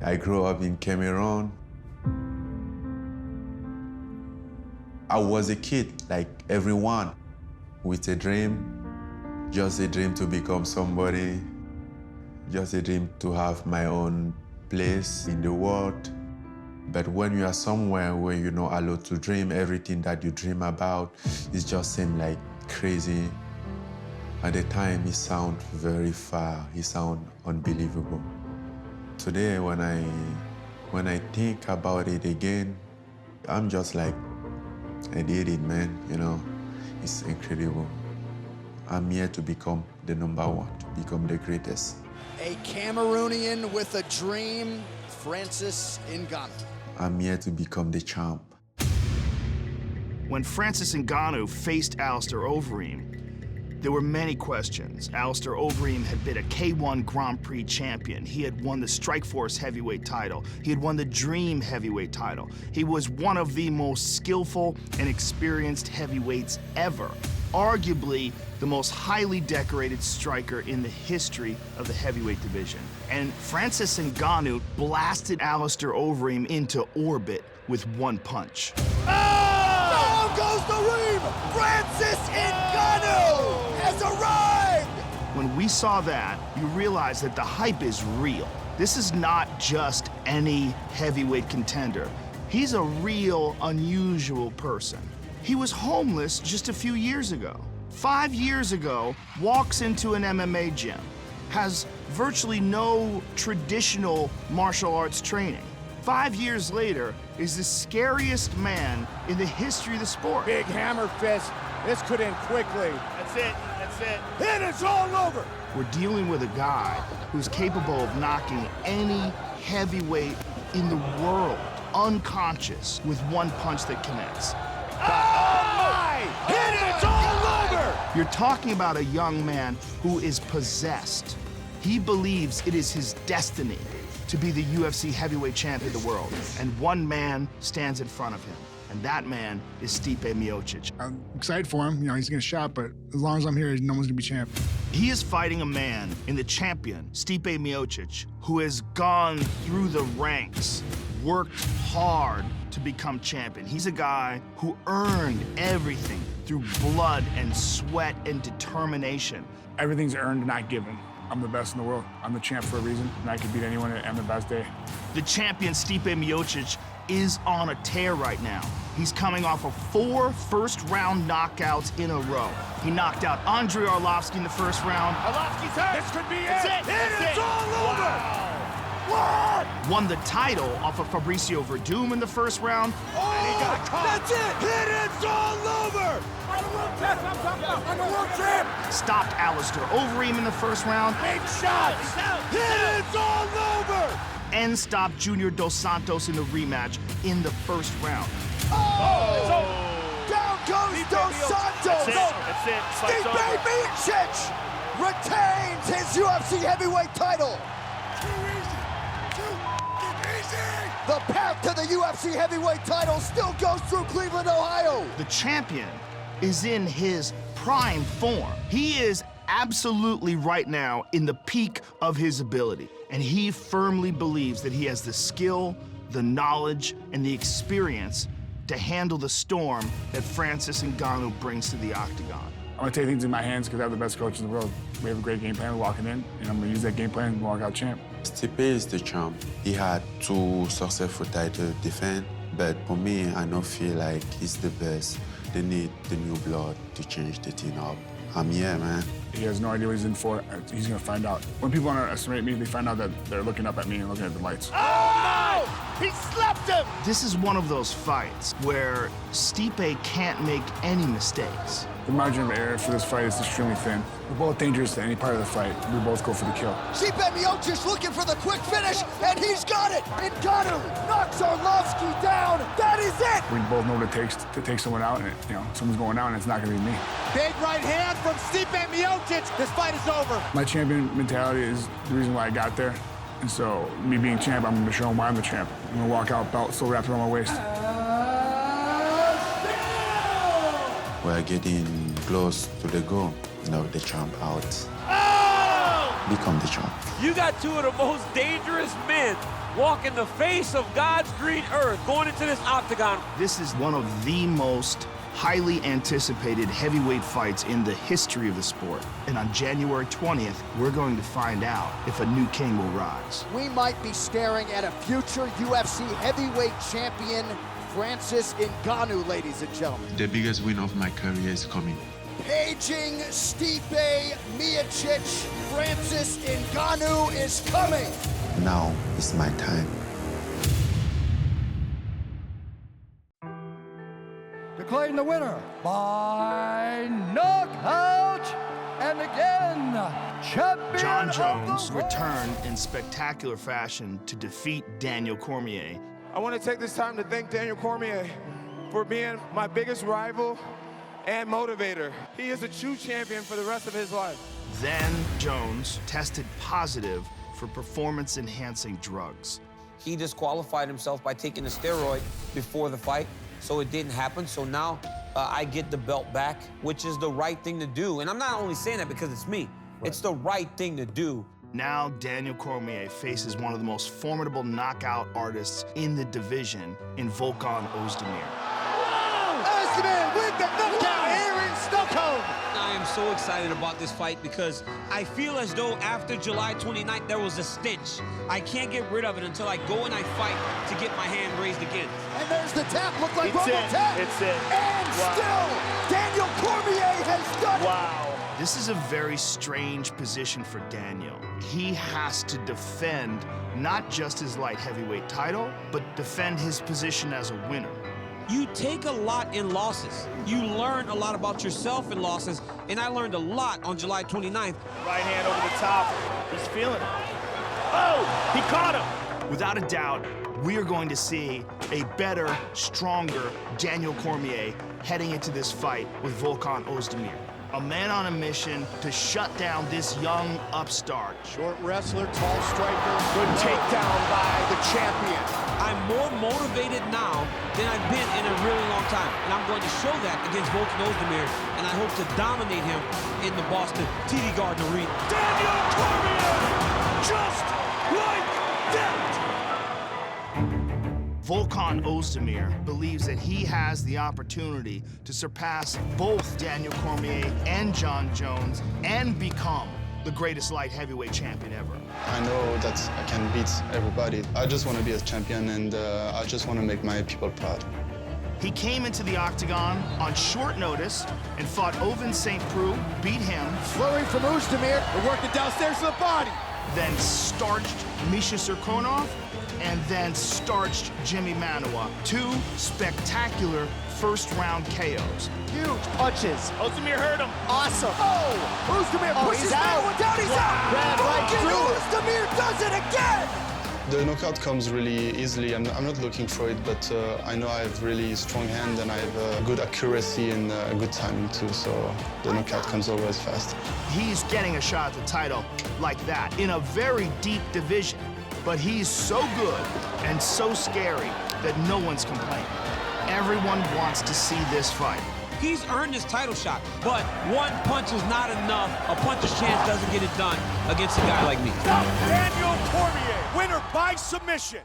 I grew up in Cameroon. I was a kid like everyone with a dream, just a dream to become somebody, just a dream to have my own place in the world. But when you are somewhere where you're not allowed to dream, everything that you dream about, it just seems like crazy. At the time, it sounded very far, it sounded unbelievable. Today, when I think about it again, I'm just like, I did it, man, you know, it's incredible. I'm here to become the #1, to become the greatest. A Cameroonian with a dream, Francis Ngannou. I'm here to become the champ. When Francis Ngannou faced Alistair Overeem, there were many questions. Alistair Overeem had been a K1 Grand Prix champion. He had won the Strikeforce heavyweight title. He had won the Dream heavyweight title. He was one of the most skillful and experienced heavyweights ever. Arguably the most highly decorated striker in the history of the heavyweight division. And Francis Ngannou blasted Alistair Overeem into orbit with one punch. Down goes the ream! Francis Ngannou has arrived! When we saw that, you realize that the hype is real. This is not just any heavyweight contender. He's a real, unusual person. He was homeless just a few years ago. 5 years ago, walks into an MMA gym, has virtually no traditional martial arts training. 5 years later, is the scariest man in the history of the sport. Big hammer fist. This could end quickly. That's it. That's it. And it's all over. We're dealing with a guy who's capable of knocking any heavyweight in the world unconscious with one punch that connects. Oh my! And it's all over. You're talking about a young man who is possessed. He believes it is his destiny to be the UFC heavyweight champion of the world. And one man stands in front of him, and that man is Stipe Miocic. I'm excited for him. You know, he's getting shot, but as long as I'm here, no one's gonna be champ. He is fighting a man in the champion, Stipe Miocic, who has gone through the ranks, worked hard to become champion. He's a guy who earned everything through blood and sweat and determination. Everything's earned, not given. I'm the best in the world. I'm the champ for a reason, and I can beat anyone on the best day. The champion, Stipe Miocic, is on a tear right now. He's coming off of 4 first-round knockouts in a row. He knocked out Andrei Arlovski in the first round. Arlovski's hurt. This could be That's it. it. That's It's it. all over. Wow. What? Won the title off of Fabricio Verdum in the first round. And he got caught. That's it. And it's all over. I'm the world champ. I'm talking about. I'm the world champ. Stopped Alistair Overeem in the first round. Big shots. And it's all over. And stopped Junior Dos Santos in the rematch in the first round. Oh! Down goes Dos Santos. That's it. Fight's Stipe over. Miocic retains his UFC heavyweight title. The path to the UFC heavyweight title still goes through Cleveland, Ohio. The champion is in his prime form. He is absolutely right now in the peak of his ability. And he firmly believes that he has the skill, the knowledge, and the experience to handle the storm that Francis Ngannou brings to the octagon. I'm gonna take things in my hands because I have the best coach in the world. We have a great game plan walking in, and I'm gonna use that game plan and walk out champ. Stipe is the champ. He had 2 successful title defense, but for me, I don't feel like he's the best. They need the new blood to change the thing up. I'm here, man. He has no idea what he's in for. He's gonna find out. When people underestimate me, they find out that they're looking up at me and looking at the lights. Oh, no! He slapped him! This is one of those fights where Stipe can't make any mistakes. The margin of error for this fight is extremely thin. We're both dangerous to any part of the fight. We both go for the kill. Stipe Miocic looking for the quick finish, and he's got it. Ngannou knocks Arlovski down. That is it. We both know what it takes to take someone out, and someone's going out, and it's not gonna be me. Big right hand from Stipe Miocic. This fight is over. My champion mentality is the reason why I got there. And so, me being champ, I'm gonna show him why I'm the champ. I'm gonna walk out, belt still wrapped around my waist. We're getting close to the goal. The champ out. Oh! Become the champ. You got 2 of the most dangerous men walking the face of God's green earth, going into this octagon. This is one of the most highly anticipated heavyweight fights in the history of the sport. And on January 20th, we're going to find out if a new king will rise. We might be staring at a future UFC heavyweight champion, Francis Ngannou, ladies and gentlemen. The biggest win of my career is coming. Paging Stipe Miocic, Francis Ngannou is coming. Now is my time. Declaring the winner by knockout, and again, champion John of Jones the world. returned in spectacular fashion to defeat Daniel Cormier. I want to take this time to thank Daniel Cormier for being my biggest rival and motivator. He is a true champion for the rest of his life. Then Jones tested positive for performance-enhancing drugs. He disqualified himself by taking a steroid before the fight, so it didn't happen. So now I get the belt back, which is the right thing to do. And I'm not only saying that because it's me. Right. It's the right thing to do. Now Daniel Cormier faces one of the most formidable knockout artists in the division in Volkan Oezdemir. Oezdemir with the knockout here in Stockholm. I am so excited about this fight because I feel as though after July 29th, there was a stench. I can't get rid of it until I go and I fight to get my hand raised again. And there's the tap, look like It's Rumble it. tap. It's it. And Wow. still, Daniel Cormier has done it. Wow. This is a very strange position for Daniel. He has to defend not just his light heavyweight title, but defend his position as a winner. You take a lot in losses. You learn a lot about yourself in losses, and I learned a lot on July 29th. Right hand over the top. He's feeling it. Oh, he caught him. Without a doubt, we are going to see a better, stronger Daniel Cormier heading into this fight with Volkan Oezdemir. A man on a mission to shut down this young upstart. Short wrestler, tall striker. Good takedown by the champion. I'm more motivated now than I've been in a really long time, and I'm going to show that against Volkan Oezdemir, and I hope to dominate him in the Boston TD Garden Arena. Daniel Cormier, just like that. Volkan Oezdemir believes that he has the opportunity to surpass both Daniel Cormier and John Jones and become the greatest light heavyweight champion ever. I know that I can beat everybody. I just want to be a champion, and I just want to make my people proud. He came into the octagon on short notice and fought Oven St. Preux, beat him. Flurry from Oezdemir. They're working downstairs to the body. Then starched Misha Serkonov, and then starched Jimmy Manuwa. Two spectacular first-round KOs. Huge punches. Oezdemir hurt him. Awesome. Oh, Oezdemir pushes he's out. Manuwa down. He's out. Ran right Fucking through it. Oezdemir does it again. The knockout comes really easily. I'm not looking for it, but I know I have really strong hand and I have good accuracy and good timing too, so the knockout comes always fast. He's getting a shot at the title like that in a very deep division. But he's so good and so scary that no one's complaining. Everyone wants to see this fight. He's earned his title shot, but one punch is not enough. A puncher's chance doesn't get it done against a guy like me. Daniel Cormier, winner by submission.